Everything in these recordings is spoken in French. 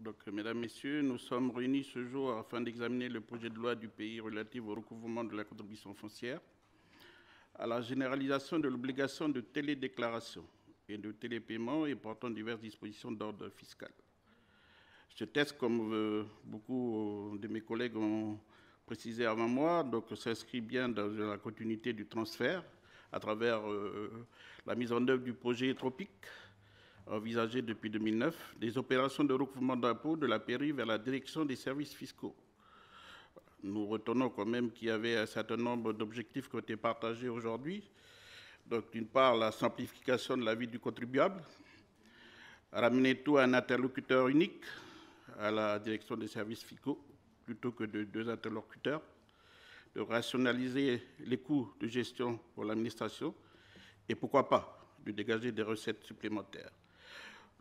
Donc, Mesdames, Messieurs, nous sommes réunis ce jour afin d'examiner le projet de loi du pays relatif au recouvrement de la contribution foncière, à la généralisation de l'obligation de télédéclaration et de télépaiement et portant diverses dispositions d'ordre fiscal. Ce texte, comme beaucoup de mes collègues ont précisé avant moi, s'inscrit bien dans la continuité du transfert à travers la mise en œuvre du projet Tropique, envisagé depuis 2009, des opérations de recouvrement d'impôts de la PRI vers la direction des services fiscaux. Nous retenons quand même qu'il y avait un certain nombre d'objectifs qui ont été partagés aujourd'hui. Donc, d'une part, la simplification de la vie du contribuable, ramener tout à un interlocuteur unique à la direction des services fiscaux, plutôt que de 2 interlocuteurs, de rationaliser les coûts de gestion pour l'administration et, pourquoi pas, de dégager des recettes supplémentaires.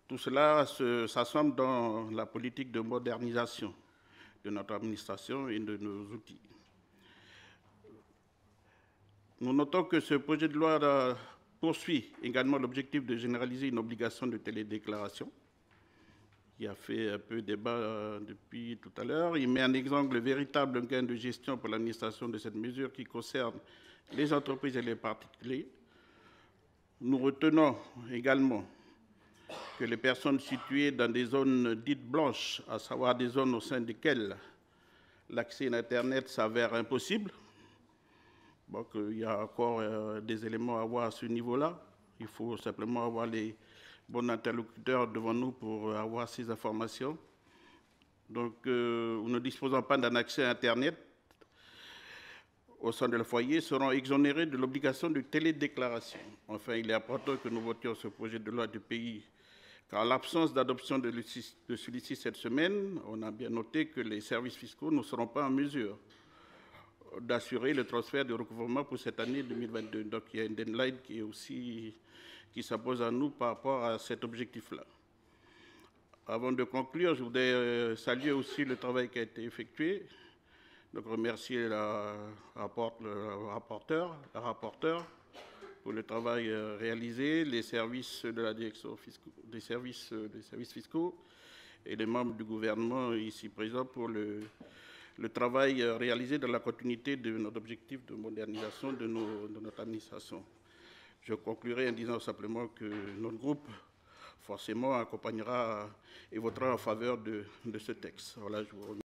Tout cela s'assemble dans la politique de modernisation de notre administration et de nos outils. Nous notons que ce projet de loi poursuit également l'objectif de généraliser une obligation de télédéclaration, qui a fait un peu débat depuis tout à l'heure. Il met en exemple le véritable gain de gestion pour l'administration de cette mesure qui concerne les entreprises et les particuliers. Nous retenons également que les personnes situées dans des zones dites blanches, à savoir des zones au sein desquelles l'accès à Internet s'avère impossible. Donc, il y a encore des éléments à voir à ce niveau-là. Il faut simplement avoir les bons interlocuteurs devant nous pour avoir ces informations. Donc, nous ne disposant pas d'un accès à Internet au sein de leur foyer seront exonérés de l'obligation de télédéclaration. Enfin, il est important que nous votions ce projet de loi du pays, car en l'absence d'adoption de celui-ci cette semaine, on a bien noté que les services fiscaux ne seront pas en mesure d'assurer le transfert de recouvrement pour cette année 2022. Donc, il y a une deadline qui s'impose à nous par rapport à cet objectif-là. Avant de conclure, je voudrais saluer aussi le travail qui a été effectué. Donc, remercier la rapporteure pour le travail réalisé, les services de la direction des services fiscaux et les membres du gouvernement ici présents pour le travail réalisé dans la continuité de notre objectif de modernisation de notre administration. Je conclurai en disant simplement que notre groupe, forcément, accompagnera et votera en faveur de ce texte. Voilà, je vous remercie.